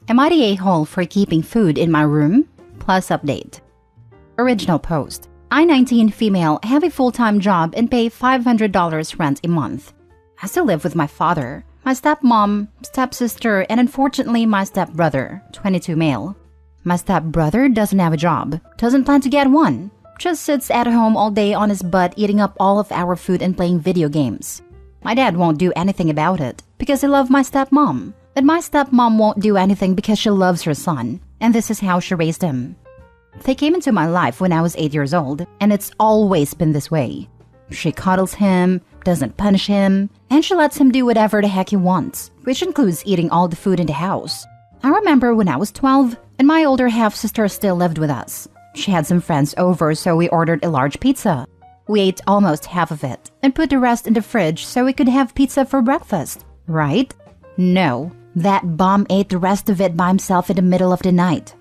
Am I the a-hole for keeping food in my room? Plus update. Original post. I, 19 female, have a full-time job and pay $500 rent a month. I still live with my father, my stepmom, stepsister, and unfortunately my stepbrother, 22 male. My stepbrother doesn't have a job, doesn't plan to get one, just sits at home all day on his butt eating up all of our food and playing video games. My dad won't do anything about it because he loves my stepmom, and my stepmom won't do anything because she loves her son, and this is how she raised him. They came into my life when I was 8 years old, and it's always been this way. She cuddles him, doesn't punish him, and she lets him do whatever the heck he wants, which includes eating all the food in the house. I remember when I was 12, and my older half-sister still lived with us. She had some friends over, so we ordered a large pizza. We ate almost half of it, and put the rest in the fridge so we could have pizza for breakfast, right? No, that bum ate the rest of it by himself in the middle of the night.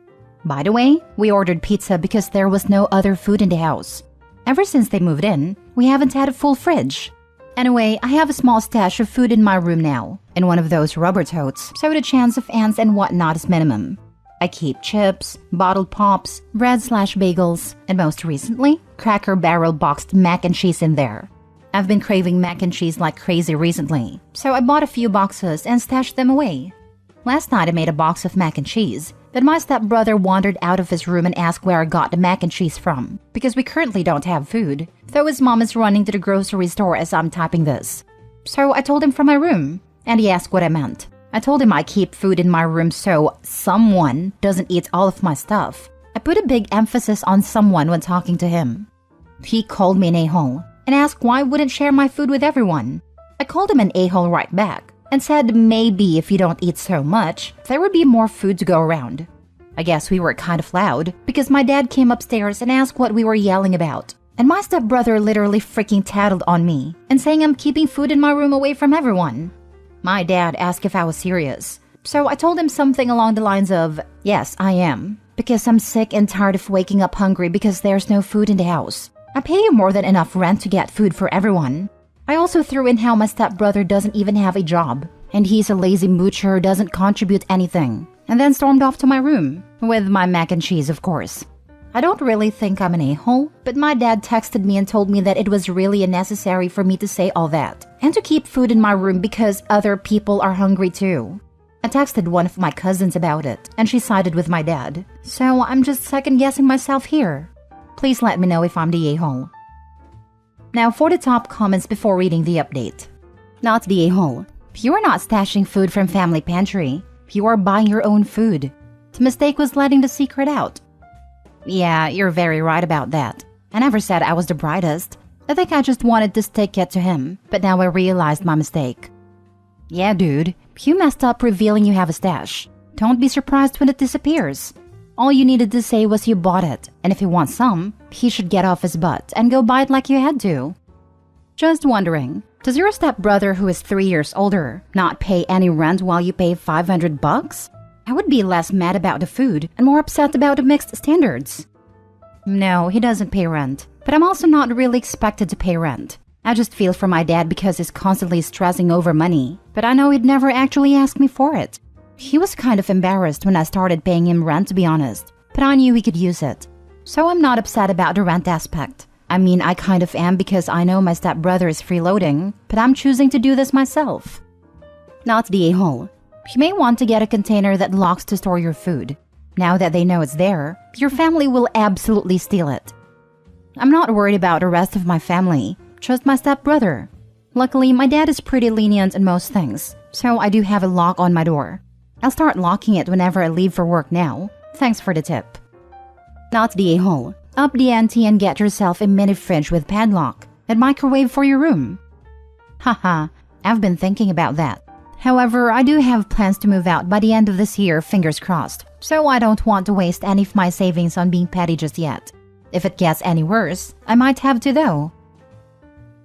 By the way, we ordered pizza because there was no other food in the house. Ever since they moved in, we haven't had a full fridge. Anyway, I have a small stash of food in my room now, in one of those rubber totes, so the chance of ants and whatnot is minimum. I keep chips, bottled pops, bread/bagels, and most recently, Cracker Barrel boxed mac and cheese in there. I've been craving mac and cheese like crazy recently, so I bought a few boxes and stashed them away. Last night I made a box of mac and cheese, but my stepbrother wandered out of his room and asked where I got the mac and cheese from, because we currently don't have food, though his mom is running to the grocery store as I'm typing this. So I told him from my room, and he asked what I meant. I told him I keep food in my room so someone doesn't eat all of my stuff. I put a big emphasis on someone when talking to him. He called me an a-hole and asked why I wouldn't share my food with everyone. I called him an a-hole right back and said maybe if you don't eat so much, there would be more food to go around. I guess we were kind of loud because my dad came upstairs and asked what we were yelling about. And my stepbrother literally freaking tattled on me and saying I'm keeping food in my room away from everyone. My dad asked if I was serious, so I told him something along the lines of, yes, I am, because I'm sick and tired of waking up hungry because there's no food in the house. I pay you more than enough rent to get food for everyone. I also threw in how my stepbrother doesn't even have a job, and he's a lazy moocher who doesn't contribute anything, and then stormed off to my room, with my mac and cheese, of course. I don't really think I'm an a-hole, but my dad texted me and told me that it was really unnecessary for me to say all that, and to keep food in my room because other people are hungry too. I texted one of my cousins about it, and she sided with my dad, so I'm just second-guessing myself here. Please let me know if I'm the a-hole. Now for the top comments before reading the update. Not the a-hole. You are not stashing food from family pantry. You are buying your own food. The mistake was letting the secret out. Yeah, you're very right about that. I never said I was the brightest. I think I just wanted to stick it to him, but now I realized my mistake. Yeah, dude, you messed up revealing you have a stash. Don't be surprised when it disappears. All you needed to say was you bought it, and if he wants some, he should get off his butt and go buy it like you had to. Just wondering, does your stepbrother who is 3 years older not pay any rent while you pay $500? I would be less mad about the food and more upset about the mixed standards. No, he doesn't pay rent, but I'm also not really expected to pay rent. I just feel for my dad because he's constantly stressing over money, but I know he'd never actually ask me for it. He was kind of embarrassed when I started paying him rent, to be honest, but I knew he could use it. So I'm not upset about the rent aspect. I mean, I kind of am because I know my stepbrother is freeloading, but I'm choosing to do this myself. Not the a-hole. You may want to get a container that locks to store your food. Now that they know it's there, your family will absolutely steal it. I'm not worried about the rest of my family, just my stepbrother. Luckily, my dad is pretty lenient in most things, so I do have a lock on my door. I'll start locking it whenever I leave for work now. Thanks for the tip. Not the a-hole. Up the ante and get yourself a mini fridge with padlock and microwave for your room. Haha, I've been thinking about that. However, I do have plans to move out by the end of this year, fingers crossed, so I don't want to waste any of my savings on being petty just yet. If it gets any worse, I might have to though.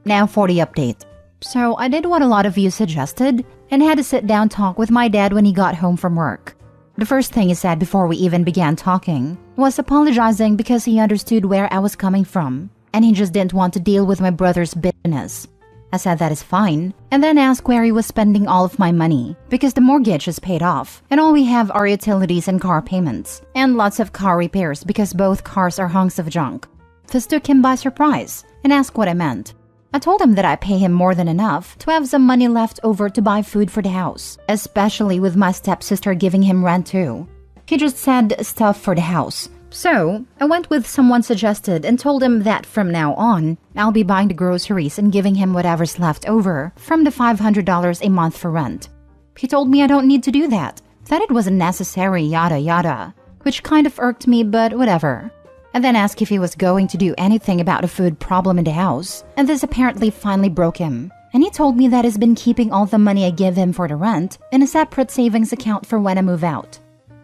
Now for the update. So I did what a lot of you suggested and had a sit-down talk with my dad when he got home from work. The first thing he said before we even began talking was apologizing because he understood where I was coming from, and he just didn't want to deal with my brother's bitterness. I said that is fine, and then asked where he was spending all of my money because the mortgage is paid off and all we have are utilities and car payments and lots of car repairs because both cars are hunks of junk. This took him by surprise and asked what I meant. I told him that I pay him more than enough to have some money left over to buy food for the house, especially with my stepsister giving him rent too. He just said stuff for the house. So, I went with someone suggested and told him that from now on, I'll be buying the groceries and giving him whatever's left over from the $500 a month for rent. He told me I don't need to do that it wasn't necessary, yada yada, which kind of irked me, but whatever. I then asked if he was going to do anything about a food problem in the house, and this apparently finally broke him. And he told me that he's been keeping all the money I give him for the rent in a separate savings account for when I move out.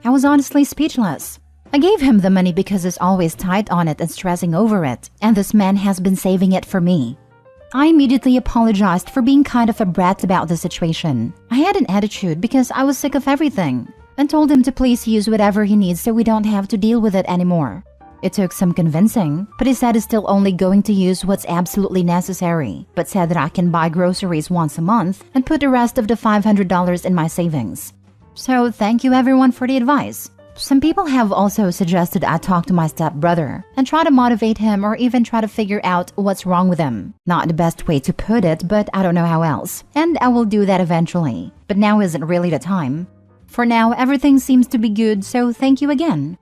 I was honestly speechless. I gave him the money because he's always tight on it and stressing over it, and this man has been saving it for me. I immediately apologized for being kind of a brat about the situation. I had an attitude because I was sick of everything, and told him to please use whatever he needs so we don't have to deal with it anymore. It took some convincing, but he said he's still only going to use what's absolutely necessary, but said that I can buy groceries once a month and put the rest of the $500 in my savings. So thank you everyone for the advice. Some people have also suggested I talk to my stepbrother and try to motivate him or even try to figure out what's wrong with him. Not the best way to put it, but I don't know how else. And I will do that eventually. But now isn't really the time. For now, everything seems to be good, so thank you again.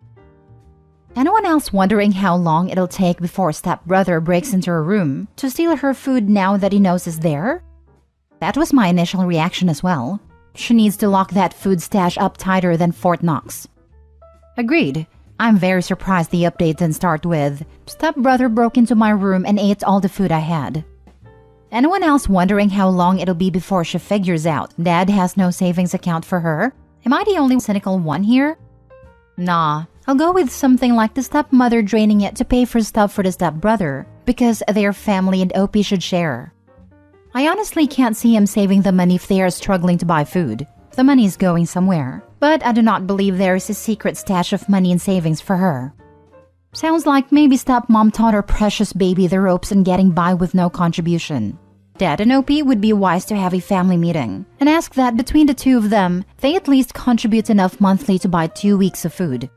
Anyone else wondering how long it'll take before stepbrother breaks into her room to steal her food now that he knows is there? That was my initial reaction as well. She needs to lock that food stash up tighter than Fort Knox. Agreed. I'm very surprised the update didn't start with, stepbrother broke into my room and ate all the food I had. Anyone else wondering how long it'll be before she figures out dad has no savings account for her? Am I the only cynical one here? Nah, I'll go with something like the stepmother draining it to pay for stuff for the stepbrother because they're family and OP should share. I honestly can't see him saving the money if they are struggling to buy food. The money is going somewhere, but I do not believe there is a secret stash of money in savings for her. Sounds like maybe stepmom taught her precious baby the ropes and getting by with no contribution. Dad and OP would be wise to have a family meeting and ask that between the two of them, they at least contribute enough monthly to buy 2 weeks of food.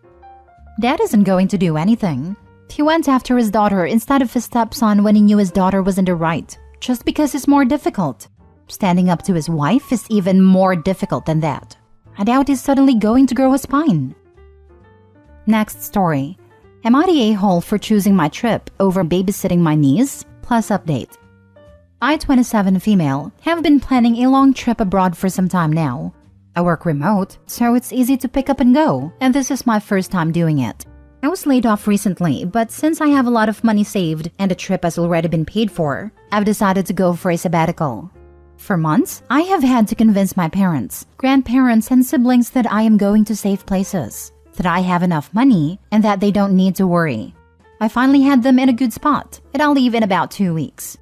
Dad isn't going to do anything. He went after his daughter instead of his stepson when he knew his daughter was in the right, just because it's more difficult. Standing up to his wife is even more difficult than that. I doubt he's suddenly going to grow a spine. Next story. Am I the a-hole for choosing my trip over babysitting my niece? Plus update. I, 27 female, have been planning a long trip abroad for some time now. I work remote, so it's easy to pick up and go, and this is my first time doing it. I was laid off recently, but since I have a lot of money saved and the trip has already been paid for, I've decided to go for a sabbatical. For months, I have had to convince my parents, grandparents, and siblings that I am going to safe places, that I have enough money, and that they don't need to worry. I finally had them in a good spot, and I'll leave in about 2 weeks.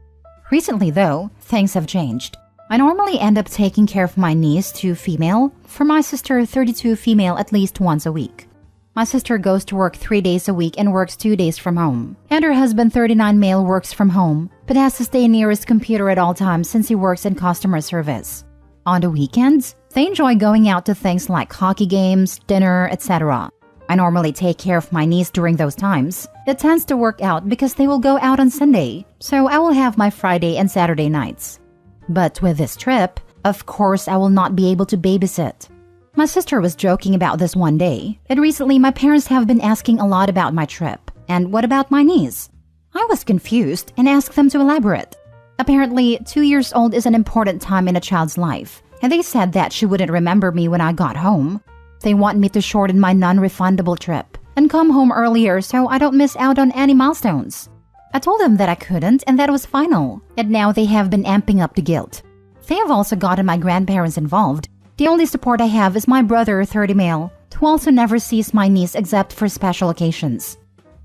Recently, though, things have changed. I normally end up taking care of my niece, 2 female, for my sister, 32 female, at least once a week. My sister goes to work 3 days a week and works 2 days from home. And her husband, 39 male, works from home, but has to stay near his computer at all times since he works in customer service. On the weekends, they enjoy going out to things like hockey games, dinner, etc. I normally take care of my niece during those times. It tends to work out because they will go out on Sunday, so I will have my Friday and Saturday nights. But with this trip, of course I will not be able to babysit. My sister was joking about this one day, and recently my parents have been asking a lot about my trip. And what about my niece? I was confused and asked them to elaborate. Apparently, 2 years old is an important time in a child's life, and they said that she wouldn't remember me when I got home. They want me to shorten my non-refundable trip and come home earlier so I don't miss out on any milestones. I told them that I couldn't and that it was final, and now they have been amping up the guilt. They have also gotten my grandparents involved. The only support I have is my brother, 30 male, who also never sees my niece except for special occasions.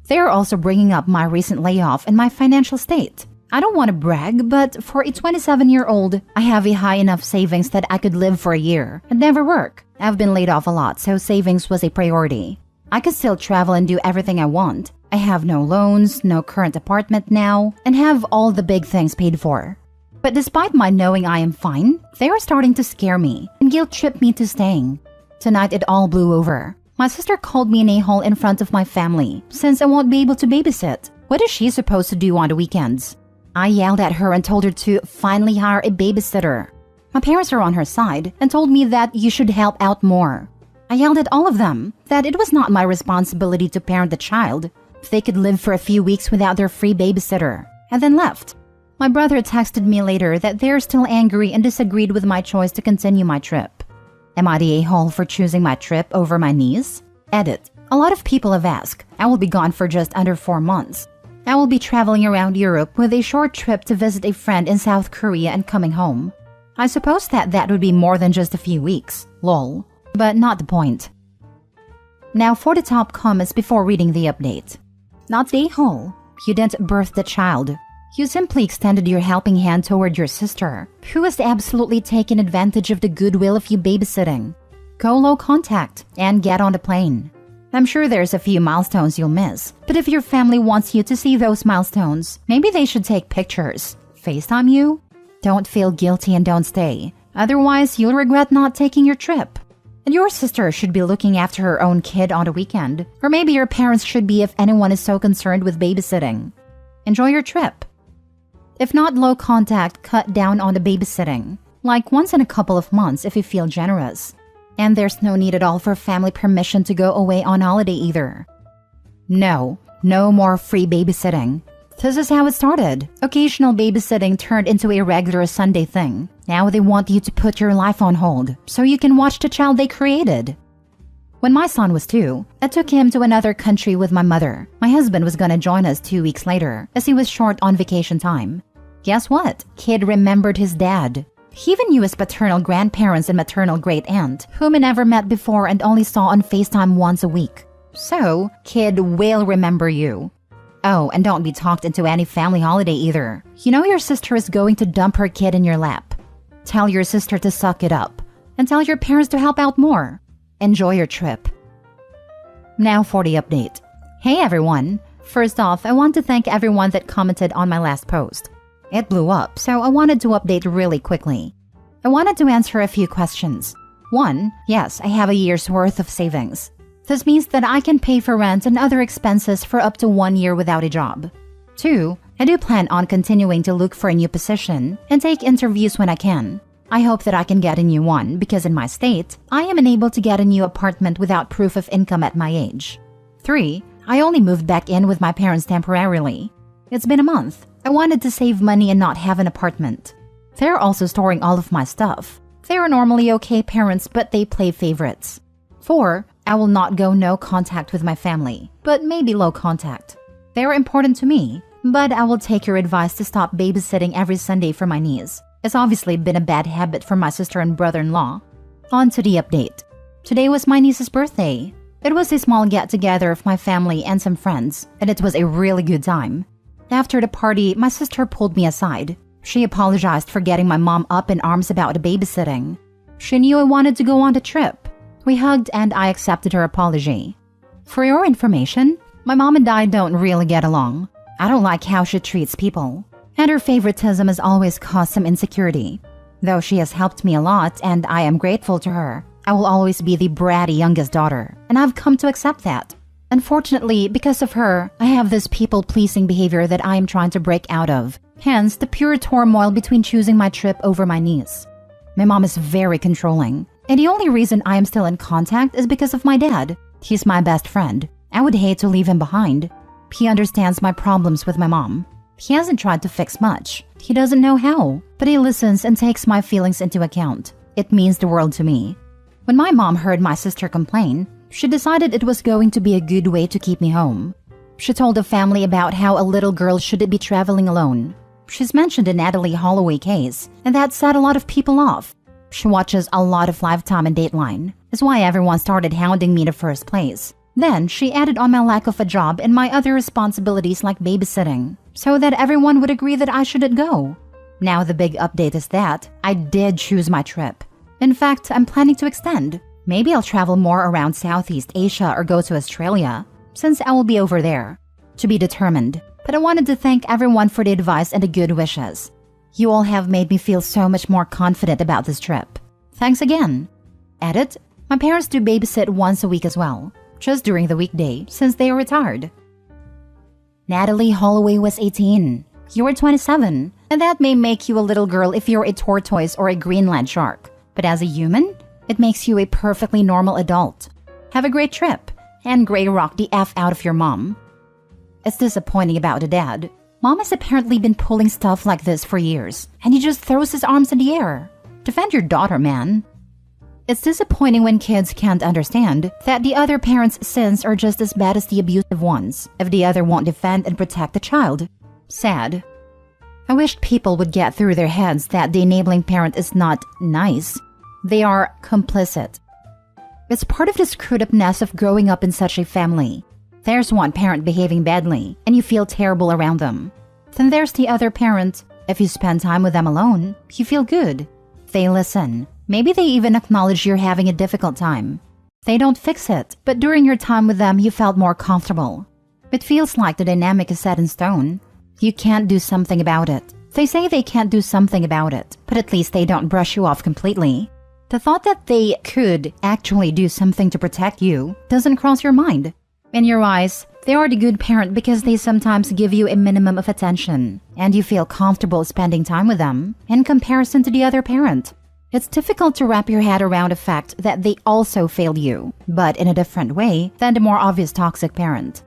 They are also bringing up my recent layoff and my financial state. I don't want to brag, but for a 27-year-old, I have a high enough savings that I could live for a year and never work. I've been laid off a lot, so savings was a priority. I could still travel and do everything I want. I have no loans, no current apartment now, and have all the big things paid for. But despite my knowing I am fine, they are starting to scare me and guilt-trip me to staying. Tonight it all blew over. My sister called me an a-hole in front of my family since I won't be able to babysit. What is she supposed to do on the weekends? I yelled at her and told her to finally hire a babysitter. My parents are on her side and told me that you should help out more. I yelled at all of them that it was not my responsibility to parent the child if they could live for a few weeks without their free babysitter, and then left. My brother texted me later that they're still angry and disagreed with my choice to continue my trip. Am I the a-hole for choosing my trip over my niece? Edit. A lot of people have asked. I will be gone for just under 4 months. I will be traveling around Europe with a short trip to visit a friend in South Korea and coming home. I suppose that would be more than just a few weeks. Lol. But not the point. Now for the top comments before reading the update. Not the a-hole. You didn't birth the child. You simply extended your helping hand toward your sister, who has absolutely taken advantage of the goodwill of you babysitting. Go low contact and get on the plane. I'm sure there's a few milestones you'll miss, but if your family wants you to see those milestones, maybe they should take pictures. FaceTime you? Don't feel guilty and don't stay. Otherwise, you'll regret not taking your trip. And your sister should be looking after her own kid on the weekend, or maybe your parents should be if anyone is so concerned with babysitting. Enjoy your trip. If not low contact, cut down on the babysitting, like once in a couple of months if you feel generous. And there's no need at all for family permission to go away on holiday either. No more free babysitting. This is how it started. Occasional babysitting turned into a regular Sunday thing. Now they want you to put your life on hold so you can watch the child they created. When my son was 2, I took him to another country with my mother. My husband was gonna join us 2 weeks later as he was short on vacation time. Guess what? Kid remembered his dad. He even knew his paternal grandparents and maternal great-aunt, whom he never met before and only saw on FaceTime once a week. So, kid will remember you. Oh, and don't be talked into any family holiday either. You know your sister is going to dump her kid in your lap. Tell your sister to suck it up. And tell your parents to help out more. Enjoy your trip. Now for the update. Hey everyone! First off, I want to thank everyone that commented on my last post. It blew up, so I wanted to update really quickly. I wanted to answer a few questions. 1. Yes, I have a year's worth of savings. This means that I can pay for rent and other expenses for up to 1 year without a job. 2. I do plan on continuing to look for a new position and take interviews when I can. I hope that I can get a new one because in my state, I am unable to get a new apartment without proof of income at my age. 3. I only moved back in with my parents temporarily. It's been a month. I wanted to save money and not have an apartment. They're also storing all of my stuff. They are normally okay parents, but they play favorites. 4. I will not go no contact with my family, but maybe low contact. They are important to me, but I will take your advice to stop babysitting every Sunday for my niece. It's obviously been a bad habit for my sister and brother-in-law. On to the update. Today was my niece's birthday. It was a small get-together of my family and some friends, and it was a really good time. After the party, my sister pulled me aside. She apologized for getting my mom up in arms about the babysitting. She knew I wanted to go on the trip. We hugged and I accepted her apology. For your information, my mom and I don't really get along. I don't like how she treats people. And her favoritism has always caused some insecurity. Though she has helped me a lot and I am grateful to her, I will always be the bratty youngest daughter, and I've come to accept that. Unfortunately, because of her, I have this people-pleasing behavior that I am trying to break out of. Hence, the pure turmoil between choosing my trip over my niece. My mom is very controlling, and the only reason I am still in contact is because of my dad. He's my best friend. I would hate to leave him behind. He understands my problems with my mom. He hasn't tried to fix much. He doesn't know how, but he listens and takes my feelings into account. It means the world to me. When my mom heard my sister complain, she decided it was going to be a good way to keep me home. She told the family about how a little girl shouldn't be traveling alone. She's mentioned the Natalie Holloway case, and that set a lot of people off. She watches a lot of Lifetime and Dateline. That's why everyone started hounding me in the first place. Then she added on my lack of a job and my other responsibilities like babysitting, so that everyone would agree that I shouldn't go. Now the big update is that I did choose my trip. In fact, I'm planning to extend. Maybe I'll travel more around Southeast Asia or go to Australia, since I will be over there. To be determined, but I wanted to thank everyone for the advice and the good wishes. You all have made me feel so much more confident about this trip. Thanks again. Edit. My parents do babysit once a week as well, just during the weekday since they are retired. Natalie Holloway was 18. You were 27, and that may make you a little girl if you're a tortoise or a Greenland shark. But as a human, it makes you a perfectly normal adult. Have a great trip, and Gray rock the F out of your mom. It's disappointing about the dad. Mom has apparently been pulling stuff like this for years, and he just throws his arms in the air. Defend your daughter, man. It's disappointing when kids can't understand that the other parent's sins are just as bad as the abusive ones if the other won't defend and protect the child. Sad. I wish people would get through their heads that the enabling parent is not nice. They are complicit. It's part of the screwed-upness of growing up in such a family. There's one parent behaving badly, and you feel terrible around them. Then there's the other parent. If you spend time with them alone, you feel good. They listen. Maybe they even acknowledge you're having a difficult time. They don't fix it, but during your time with them, you felt more comfortable. It feels like the dynamic is set in stone. You can't do something about it. They say they can't do something about it, but at least they don't brush you off completely. The thought that they could actually do something to protect you doesn't cross your mind. In your eyes, they are the good parent because they sometimes give you a minimum of attention, and you feel comfortable spending time with them in comparison to the other parent. It's difficult to wrap your head around the fact that they also failed you, but in a different way than the more obvious toxic parent.